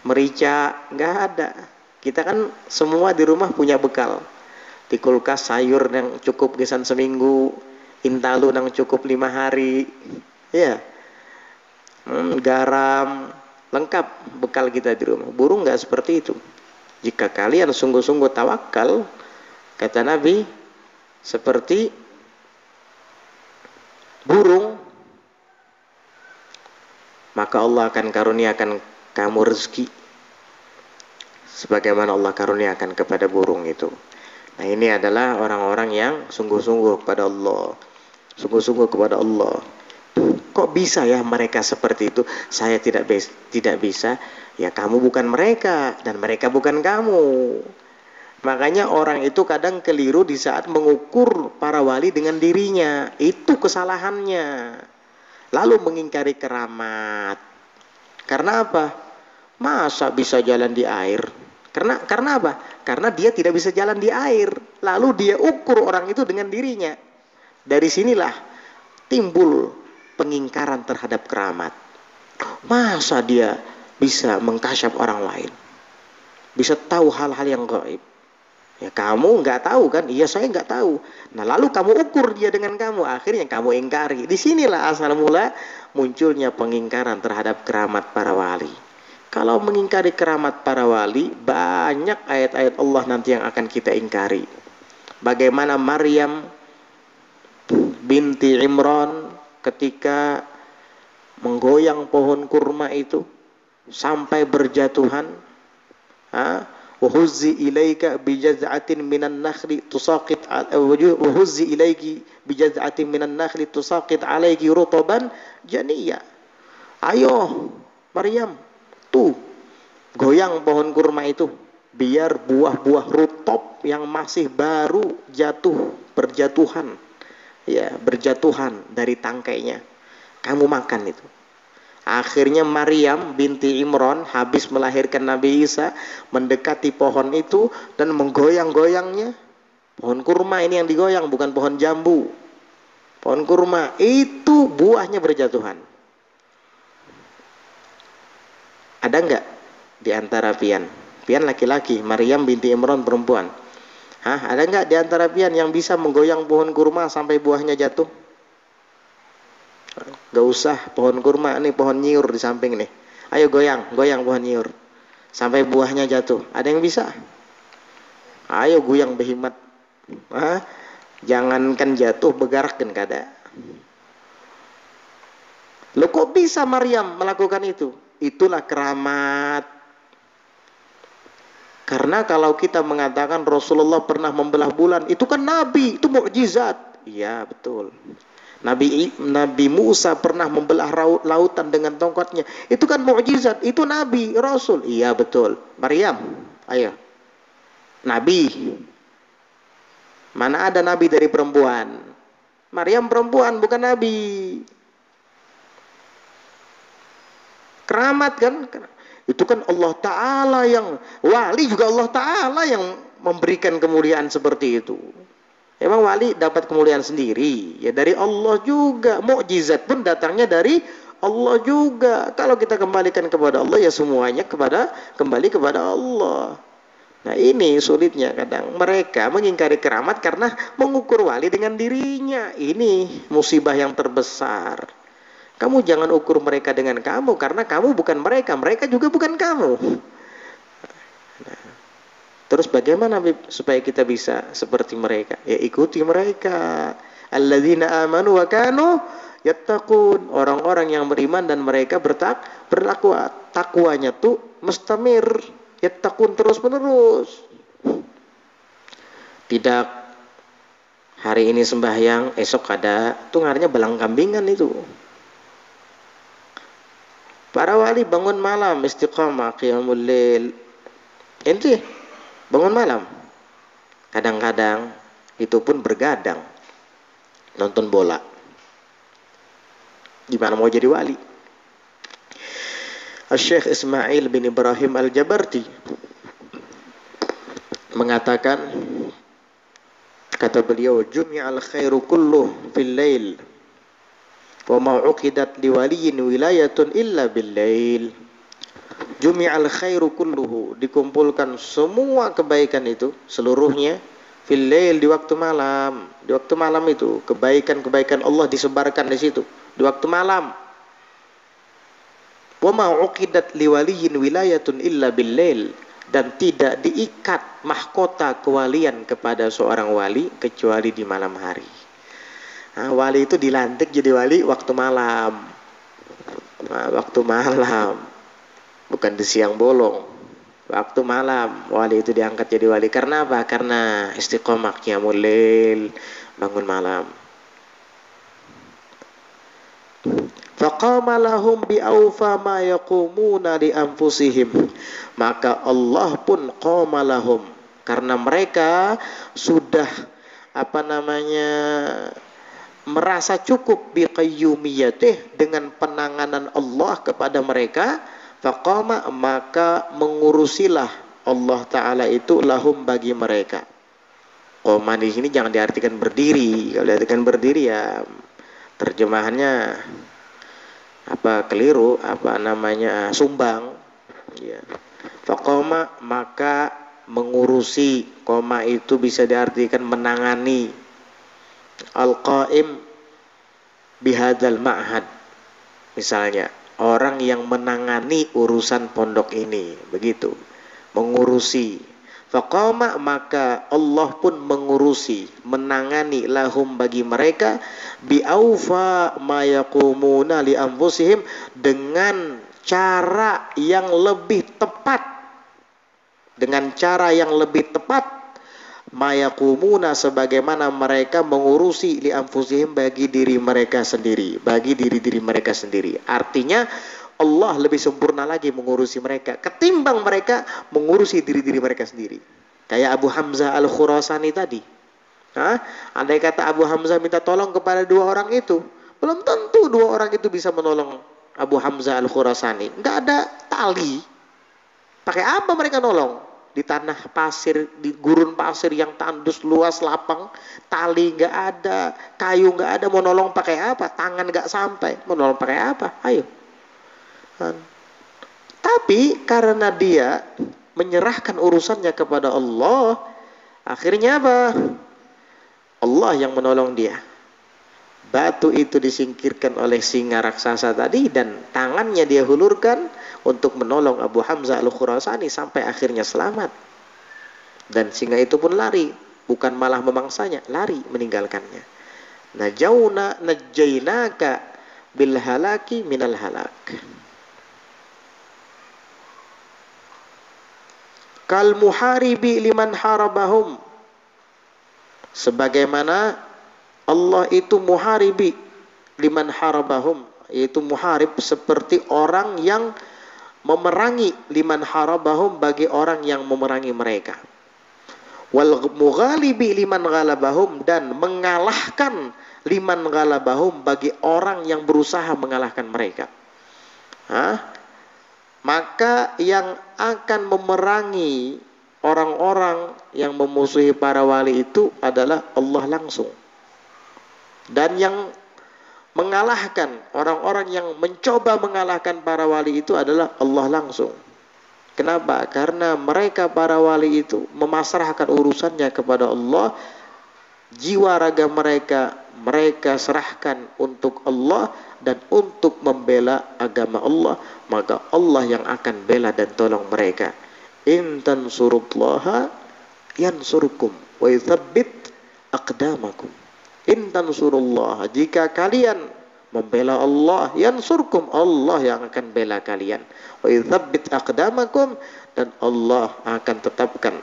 [SPEAKER 1] merica, nggak ada. Kita kan semua di rumah punya bekal. Di kulkas sayur yang cukup gesan seminggu, intalu yang cukup 5 hari, ya, garam, lengkap bekal kita di rumah. Burung nggak seperti itu. Jika kalian sungguh-sungguh tawakal, kata Nabi, seperti burung, maka Allah akan karuniakan kamu rezeki sebagaimana Allah karuniakan kepada burung itu. Nah, ini adalah orang-orang yang sungguh-sungguh kepada Allah. Sungguh-sungguh kepada Allah. Kok bisa ya mereka seperti itu? Saya tidak bisa. Ya, kamu bukan mereka dan mereka bukan kamu. Makanya orang itu kadang keliru di saat mengukur para wali dengan dirinya. Itu kesalahannya. Lalu mengingkari keramat. Karena apa? Masa bisa jalan di air? Karena apa? Karena dia tidak bisa jalan di air. Lalu dia ukur orang itu dengan dirinya. Dari sinilah timbul pengingkaran terhadap keramat. Masa dia bisa mengkasyaf orang lain? Bisa tahu hal-hal yang gaib? Ya, kamu nggak tahu kan? Iya, saya nggak tahu. Nah, lalu kamu ukur dia dengan kamu, akhirnya kamu ingkari. Di sinilah asal mula munculnya pengingkaran terhadap keramat para wali. Kalau mengingkari keramat para wali, banyak ayat-ayat Allah nanti yang akan kita ingkari. Bagaimana Maryam binti Imran ketika menggoyang pohon kurma itu sampai berjatuhan, wa huzzi ilaika bijaz'atin minan nakhli tusaqit wa huzzi ilaiki bijaz'atin minan nakhli tusaqit alayki rutaban janiyya. Ayo Maryam, tuh goyang pohon kurma itu biar buah-buah rutop yang masih baru berjatuhan dari tangkainya, kamu makan itu. Akhirnya Maryam binti Imran habis melahirkan Nabi Isa mendekati pohon itu dan menggoyang-goyangnya. Pohon kurma ini yang digoyang, bukan pohon jambu. Pohon kurma itu buahnya berjatuhan. Ada enggak di antara pian laki-laki, Maryam binti Imran perempuan? Ada enggak di antara pian yang bisa menggoyang pohon kurma sampai buahnya jatuh? Gak usah pohon kurma, ini pohon nyiur di samping nih. Ayo goyang pohon nyiur sampai buahnya jatuh. Ada yang bisa? Ayo goyang behimat. Jangankan jatuh, begarakan kada. Loh, kok bisa Maryam melakukan itu? Itulah keramat. Karena kalau kita mengatakan Rasulullah pernah membelah bulan, itu kan Nabi, itu mukjizat. Iya, betul. Nabi Musa pernah membelah lautan dengan tongkatnya. Itu kan mukjizat, itu Nabi, Rasul. Iya, betul. Maryam, ayo. Nabi. Mana ada Nabi dari perempuan? Maryam perempuan, bukan Nabi. Keramat kan? Itu kan Allah Ta'ala yang, wali juga Allah Ta'ala yang memberikan kemuliaan seperti itu. Emang wali dapat kemuliaan sendiri? Ya dari Allah juga. Mukjizat pun datangnya dari Allah juga. Kalau kita kembalikan kepada Allah, ya semuanya kembali kepada Allah. Nah ini sulitnya kadang. Mereka mengingkari keramat karena mengukur wali dengan dirinya. Ini musibah yang terbesar. Kamu jangan ukur mereka dengan kamu, karena kamu bukan mereka, mereka juga bukan kamu. Nah, terus bagaimana supaya kita bisa seperti mereka? Ya ikuti mereka. Alladzina amanu wa kanu yattaqun. Orang-orang yang beriman dan mereka bertakwa. Takwanya tuh mustamir. Yattaqun terus-menerus. Tidak hari ini sembahyang, esok ada. Itu artinya belang kambingan itu. Para wali bangun malam, istiqamah, qiyamul lail. Ente bangun malam. Kadang-kadang itu pun bergadang nonton bola. Gimana mau jadi wali? Syekh Ismail bin Ibrahim Al-Jabarti mengatakan, kata beliau, jumi'al khairu kulluh fil lail wa ma'uqidat liwaliyin wilayatun illa bil lail. Jumi'al khairu kulluhu, dikumpulkan semua kebaikan itu seluruhnya fil lail, di waktu malam. Di waktu malam itu kebaikan-kebaikan Allah disebarkan di situ di waktu malam. Wa ma'uqidat liwaliyin wilayatun illa bil lail, dan tidak diikat mahkota kewalian kepada seorang wali kecuali di malam hari. Nah, wali itu dilantik jadi wali waktu malam. Nah, waktu malam, bukan di siang bolong. Waktu malam wali itu diangkat jadi wali. Karena apa? Karena istiqomah qiyamul lail, bangun malam. Faqama lahum bi awfa ma yaqumuna li anfusihim, maka Allah pun qama lahum, karena mereka sudah merasa cukup biqayyumiyatih, dengan penanganan Allah kepada mereka. Faqama, maka mengurusilah Allah Ta'ala itu lahum, bagi mereka. Qoma di sini jangan diartikan berdiri. Kalau diartikan berdiri ya terjemahannya keliru, sumbang ya. Faqama, maka mengurusi. Qoma itu bisa diartikan menangani. Al-qaim bihadzal ma'had, misalnya orang yang menangani urusan pondok ini, begitu, mengurusi. Faqama, maka Allah pun mengurusi, menangani lahum, bagi mereka, bi'aufa ma yaqumuna li anfusihim, dengan cara yang lebih tepat, mayakumuna, sebagaimana mereka mengurusi li anfusihim, bagi diri mereka sendiri, bagi diri-diri mereka sendiri. Artinya Allah lebih sempurna lagi mengurusi mereka ketimbang mereka mengurusi diri-diri mereka sendiri. Kayak Abu Hamzah Al-Khurasani tadi. Andai kata Abu Hamzah minta tolong kepada dua orang itu, belum tentu dua orang itu bisa menolong Abu Hamzah Al-Khurasani. Nggak ada tali. Pakai apa mereka nolong? Di tanah pasir, di gurun pasir yang tandus luas lapang, tali nggak ada, kayu nggak ada, mau nolong pakai apa? Tangan nggak sampai, mau nolong pakai apa? Ayo. Tapi karena dia menyerahkan urusannya kepada Allah, akhirnya apa? Allah yang menolong dia. Batu itu disingkirkan oleh singa raksasa tadi, dan tangannya dia hulurkan untuk menolong Abu Hamzah Al-Khurasani sampai akhirnya selamat. Dan singa itu pun lari, bukan malah memangsanya, lari meninggalkannya. Najainaka bil halaki minal halak. Kal muharibi liman harabahum, sebagaimana Allah itu muharibi liman harabahum, yaitu muharib seperti orang yang memerangi, liman harabahum, bagi orang yang memerangi mereka. Wal mughalibi liman ghalabahum, dan mengalahkan liman ghalabahum, bagi orang yang berusaha mengalahkan mereka. Maka yang akan memerangi orang-orang yang memusuhi para wali itu adalah Allah langsung. Dan yang mengalahkan orang-orang yang mencoba mengalahkan para wali itu adalah Allah langsung. Kenapa? Karena mereka para wali itu memasrahkan urusannya kepada Allah. Jiwa raga mereka serahkan untuk Allah dan untuk membela agama Allah, maka Allah yang akan bela dan tolong mereka. In tansurullaha yansurkum wa yuthabbit aqdamakum. In tansurullaha, jika kalian membela Allah, yansurkum, Allah yang akan bela kalian. Wa yuthabbit aqdamakum, dan Allah akan tetapkan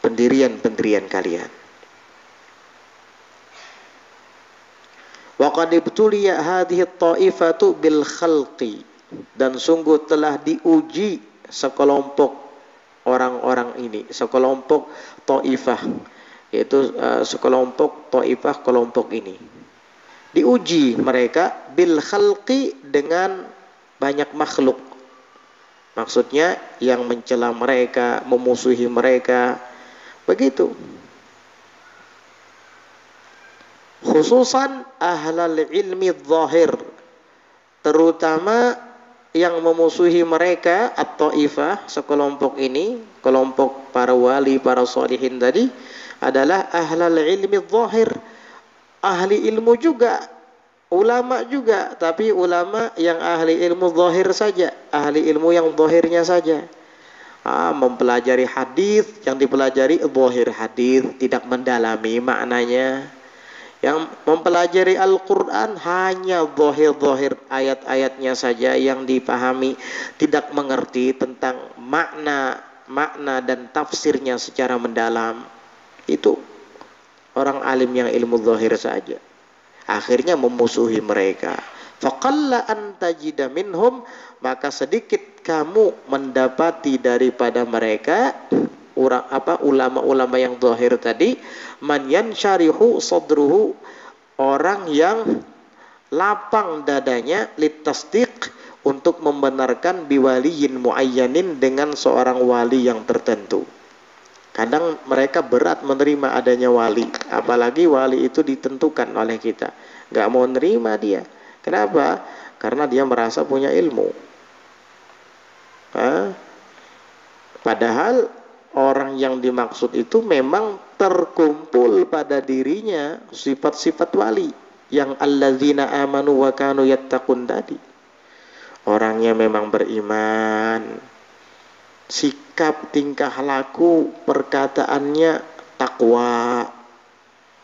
[SPEAKER 1] pendirian-pendirian kalian. Wa qad ibtuliya hadhihi at-ta'ifatu bil khalqi, dan sungguh telah diuji sekelompok orang-orang ini, sekelompok ta'ifah, yaitu sekelompok ta'ifah, kelompok ini diuji mereka bil khalqi, dengan banyak makhluk. Maksudnya yang mencela mereka, memusuhi mereka, begitu. Khususan ahlal ilmi zahir, terutama yang memusuhi mereka at-ta'ifah, sekelompok ini, kelompok para wali, para sholihin tadi, adalah ahlal ilmi zahir, ahli ilmu juga, ulama juga, tapi ulama yang ahli ilmu zahir saja, ahli ilmu yang zahirnya saja. Mempelajari hadis, yang dipelajari zahir hadis, tidak mendalami maknanya. Yang mempelajari Al-Quran hanya zahir-zahir ayat-ayatnya saja yang dipahami, tidak mengerti tentang makna dan tafsirnya secara mendalam. Itu orang alim yang ilmu zahir saja. Akhirnya memusuhi mereka. Faqalla an tajida minhum, maka sedikit kamu mendapati daripada mereka ulama-ulama yang zahir tadi, man yansyarihu sadruhu, orang yang lapang dadanya, litasdiq, untuk membenarkan biwaliyin muayyanin, dengan seorang wali yang tertentu. Kadang mereka berat menerima adanya wali, apalagi wali itu ditentukan oleh kita, nggak mau nerima dia. Kenapa? Karena dia merasa punya ilmu. Padahal orang yang dimaksud itu memang terkumpul pada dirinya sifat-sifat wali yang alladzina amanu wa kanu yattaqun tadi. Orangnya memang beriman, sikap, tingkah laku, perkataannya takwa,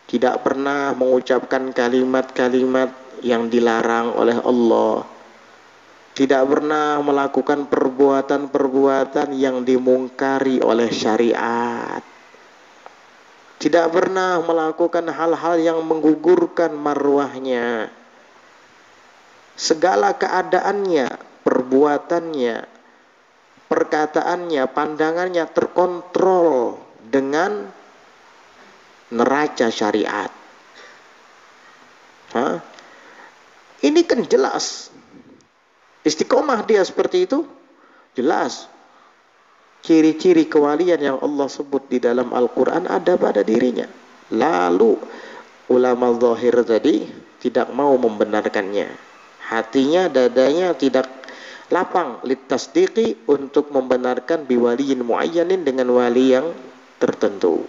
[SPEAKER 1] tidak pernah mengucapkan kalimat-kalimat yang dilarang oleh Allah, tidak pernah melakukan perbuatan-perbuatan yang dimungkari oleh syariat, tidak pernah melakukan hal-hal yang menggugurkan marwahnya. Segala keadaannya, perbuatannya, perkataannya, pandangannya terkontrol dengan neraca syariat. Ini kan jelas. Istiqomah dia seperti itu, jelas. Ciri-ciri kewalian yang Allah sebut di dalam Al-Quran ada pada dirinya. Lalu ulama zahir tadi tidak mau membenarkannya. Hatinya, dadanya tidak lapang litasdiqi, untuk membenarkan biwaliyin muayyanin, dengan wali yang tertentu.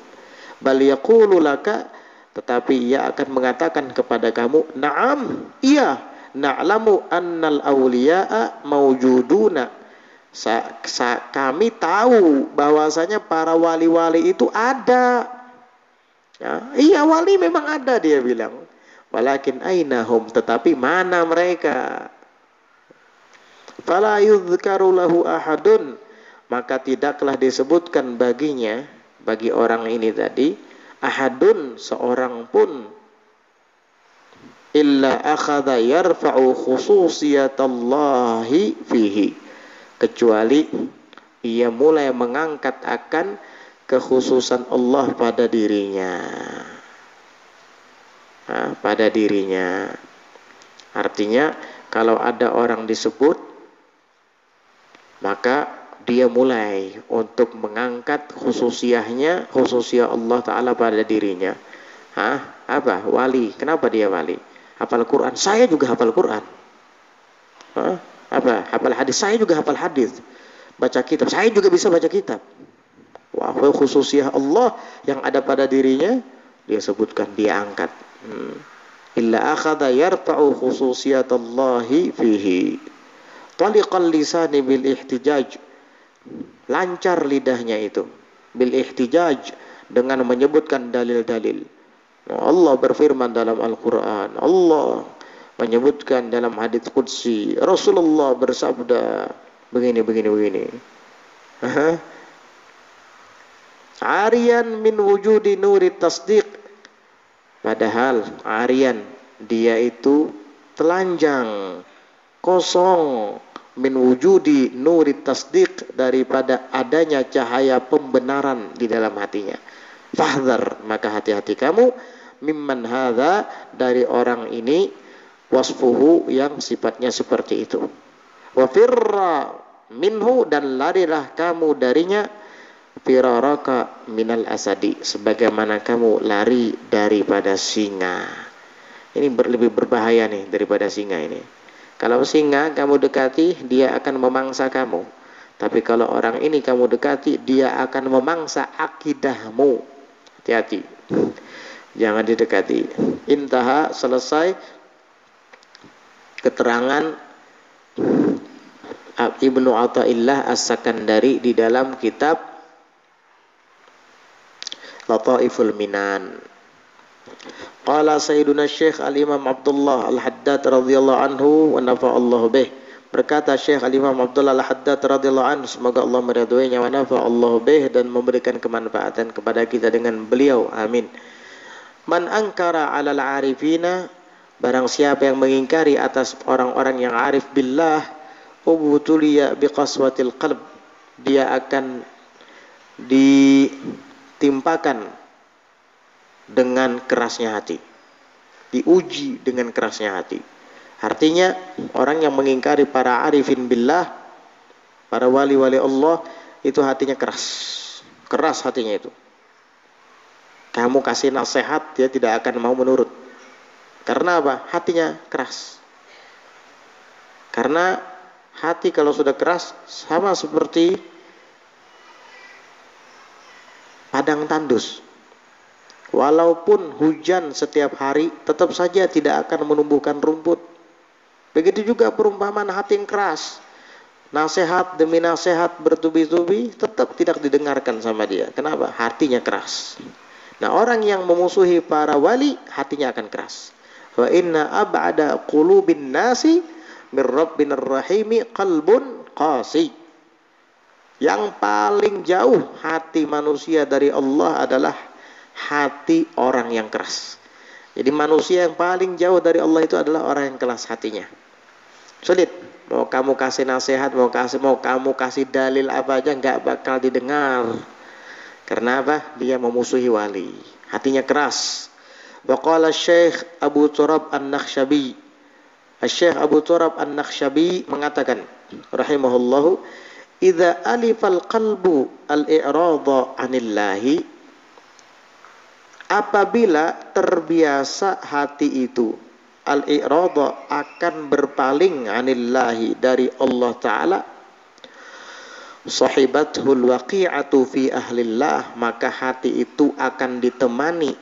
[SPEAKER 1] Bal yaqulu laka, tetapi ia akan mengatakan kepada kamu, na'am, iya, na'lamu annal awliya'a mawjuduna. Kami tahu bahwasanya para wali-wali itu ada. Ya, iya, wali memang ada, dia bilang. Walakin ainahum, tetapi mana mereka? Fala yudhkaru lahu ahadun, maka tidaklah disebutkan baginya, bagi orang ini tadi, ahadun, seorang pun, illa akhadha yarfa'u khususiyatallahi fihi, kecuali ia mulai mengangkat akan kekhususan Allah pada dirinya. Pada dirinya. Artinya kalau ada orang disebut, maka dia mulai untuk mengangkat khususiyahnya, khususiyah Allah Ta'ala pada dirinya. Apa? Wali. Kenapa dia wali? Hafal Quran. Saya juga hafal Quran. Apa? Hafal hadis. Saya juga hafal hadis. baca kitab. Saya juga bisa baca kitab. Wah, khususiyah Allah yang ada pada dirinya, dia sebutkan, dia angkat. Illa akhadha yarfa'u khususiyatallahi fihi. Taliqal lisani bil ihtijaj. Lancar lidahnya itu. Bil ihtijaj, dengan menyebutkan dalil-dalil. Allah berfirman dalam Al-Quran. Allah menyebutkan dalam hadits qudsi. Rasulullah bersabda begini. Arian min wujudi nuri tasdiq. Padahal arian, dia itu telanjang, kosong, min wujudi nuri tasdiq, daripada adanya cahaya pembenaran di dalam hatinya. Fahdhar, maka hati-hati kamu, mimman hadza, dari orang ini, wasfuhu, yang sifatnya seperti itu. Wa firra minhu, dan larilah kamu darinya, firaraka minal asadi, sebagaimana kamu lari daripada singa. Ini lebih berbahaya nih daripada singa ini. Kalau singa kamu dekati, dia akan memangsa kamu. Tapi kalau orang ini kamu dekati, dia akan memangsa akidahmu. Hati-hati, jangan didekati. Intaha, selesai keterangan Ibnu Athaillah As-Sakandari di dalam kitab Lataiful Minan. Qala Sayyiduna Syekh Al-Imam Abdullah Al-Haddad radhiyallahu anhu wa nafa'allahu bih. Berkata Syekh Al-Imam Abdullah Al-Haddad radhiyallahu anhu, semoga Allah meridhoinya, wa nafa'allahu bih, dan memberikan kemanfaatan kepada kita dengan beliau. Amin. Man ankara 'alal 'arifina, barang siapa yang mengingkari atas orang-orang yang arif billah, ubtuliya biqaswatil qalb, dia akan ditimpakan dengan kerasnya hati, diuji dengan kerasnya hati. Artinya orang yang mengingkari para arifin billah, para wali-wali Allah, itu hatinya keras hatinya itu. Kamu kasih nasihat, dia tidak akan mau menurut. Karena apa? Hatinya keras. Karena hati kalau sudah keras, sama seperti padang tandus. Walaupun hujan setiap hari, tetap saja tidak akan menumbuhkan rumput. Begitu juga perumpamaan hati yang keras. Nasihat demi nasihat bertubi-tubi, tetap tidak didengarkan sama dia. Kenapa? Hatinya keras. Nah, orang yang memusuhi para wali, hatinya akan keras. Wa inna ab'ada qulubin nasi min rabbinir rahimi qalbun qasi. Yang paling jauh hati manusia dari Allah adalah hati orang yang keras. Jadi manusia yang paling jauh dari Allah itu adalah orang yang keras hatinya. Sulit. Mau kamu kasih nasihat, mau kamu kasih dalil apa aja, nggak bakal didengar. Karena apa? Dia memusuhi wali. Hatinya keras. Wa qala Syekh Abu Turab An-Nakhshabi. Syekh Abu Turab An-Nakhshabi mengatakan rahimahullahu, idza alifal qalbu al-i'rada 'anillahi, apabila terbiasa hati itu al-i'rada, akan berpaling 'anillahi, dari Allah Ta'ala, sahibathul waqi'atu fi ahlillah, maka hati itu akan ditemani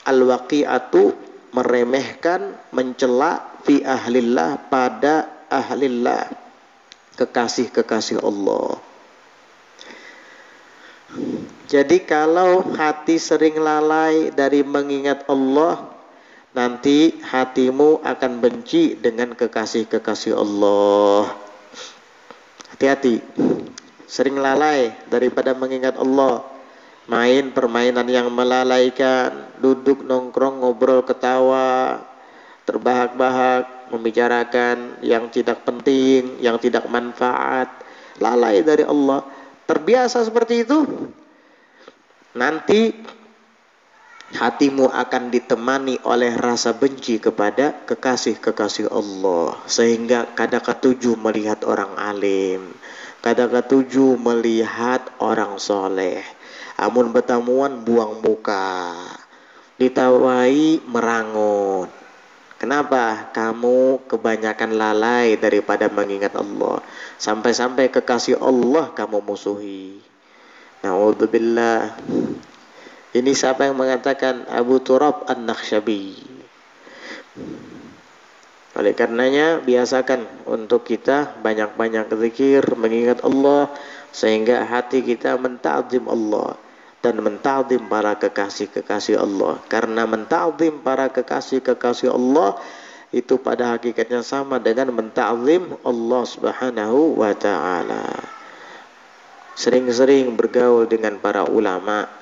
[SPEAKER 1] al-waqi'atu, meremehkan, mencela, fi ahlillah, pada ahlillah, kekasih-kekasih Allah. Jadi kalau hati sering lalai dari mengingat Allah, nanti hatimu akan benci dengan kekasih-kekasih Allah. Hati-hati, sering lalai daripada mengingat Allah, main permainan yang melalaikan, duduk nongkrong ngobrol ketawa, terbahak-bahak, membicarakan yang tidak penting, yang tidak manfaat, lalai dari Allah, terbiasa seperti itu, nanti hatimu akan ditemani oleh rasa benci kepada kekasih-kekasih Allah, sehingga kadang ketujuh melihat orang alim, kadang ketujuh melihat orang soleh, amun betamuan buang muka, ditawai merangut. Kenapa? Kamu kebanyakan lalai daripada mengingat Allah. Sampai-sampai kekasih Allah kamu musuhi. Na'udzubillah. Ini siapa yang mengatakan? Abu Turab An-Nakhsyabi. Oleh karenanya biasakan untuk kita banyak-banyak zikir, mengingat Allah, sehingga hati kita menta'zim Allah dan menta'zim para kekasih-kekasih Allah. Karena menta'zim para kekasih-kekasih Allah itu pada hakikatnya sama dengan menta'zim Allah Subhanahu wa ta'ala. Sering-sering bergaul dengan para ulama,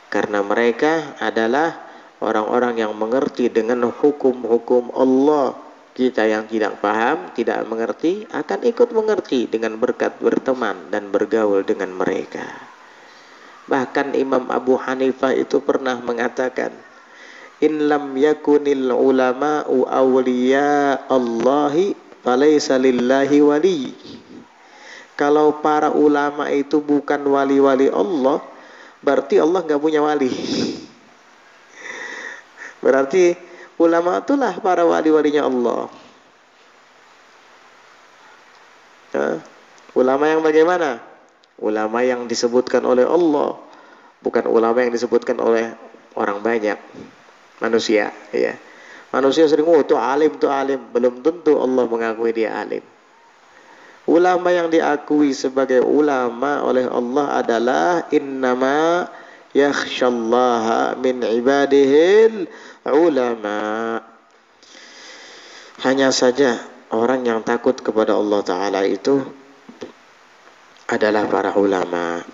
[SPEAKER 1] karena mereka adalah orang-orang yang mengerti dengan hukum-hukum Allah. Kita yang tidak paham, tidak mengerti, akan ikut mengerti dengan berkat berteman dan bergaul dengan mereka. Bahkan Imam Abu Hanifah itu pernah mengatakan, in lam yakunil ulama'u awliya Allahi falaysa lillahi wali. Kalau para ulama itu bukan wali-wali Allah, berarti Allah nggak punya wali. Berarti ulama itulah para wali-walinya Allah. Ulama yang bagaimana? Ulama yang disebutkan oleh Allah, bukan ulama yang disebutkan oleh orang banyak, manusia. Ya. Manusia sering, itu alim, belum tentu Allah mengakui dia alim. Ulama yang diakui sebagai ulama oleh Allah adalah innama yakhshallaha min ibadihil ulama. Hanya saja orang yang takut kepada Allah Ta'ala itu adalah para ulama.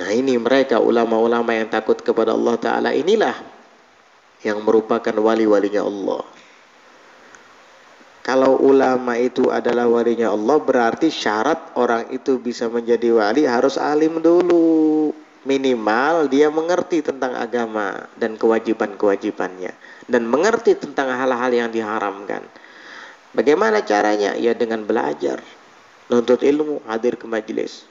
[SPEAKER 1] Nah ini mereka ulama-ulama yang takut kepada Allah Ta'ala, inilah yang merupakan wali-walinya Allah. Kalau ulama itu adalah walinya Allah, berarti syarat orang itu bisa menjadi wali harus alim dulu. Minimal dia mengerti tentang agama dan kewajiban-kewajibannya, dan mengerti tentang hal-hal yang diharamkan. Bagaimana caranya? Ya dengan belajar, nuntut ilmu, hadir ke majelis.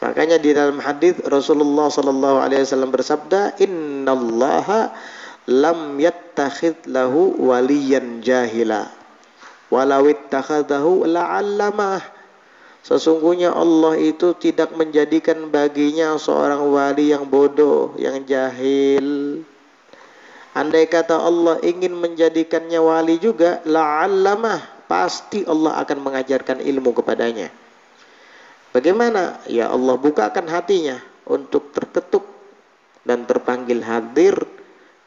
[SPEAKER 1] Makanya di dalam hadis Rasulullah SAW bersabda, innallaha lam yattakhidh lahu waliyan jahila walau ittakhadahu la'allamah. Sesungguhnya Allah itu tidak menjadikan baginya seorang wali yang bodoh, yang jahil. Andai kata Allah ingin menjadikannya wali juga, la'allamah, pasti Allah akan mengajarkan ilmu kepadanya. Bagaimana? Ya Allah bukakan hatinya untuk terketuk dan terpanggil hadir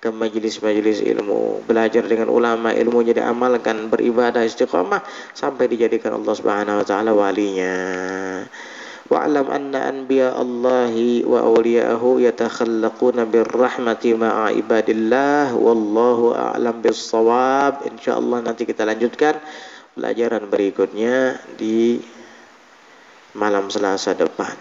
[SPEAKER 1] ke majelis-majelis ilmu, belajar dengan ulama, ilmunya diamalkan, beribadah istiqamah sampai dijadikan Allah Subhanahu wa taala walinya. Wa'lam anna anbiya Allahi wa awliya'ahu yatakhallaquna birrahmati ma'a ibadillah wallahu a'lam bis-shawab. Insyaallah nanti kita lanjutkan pelajaran berikutnya di malam Selasa depan.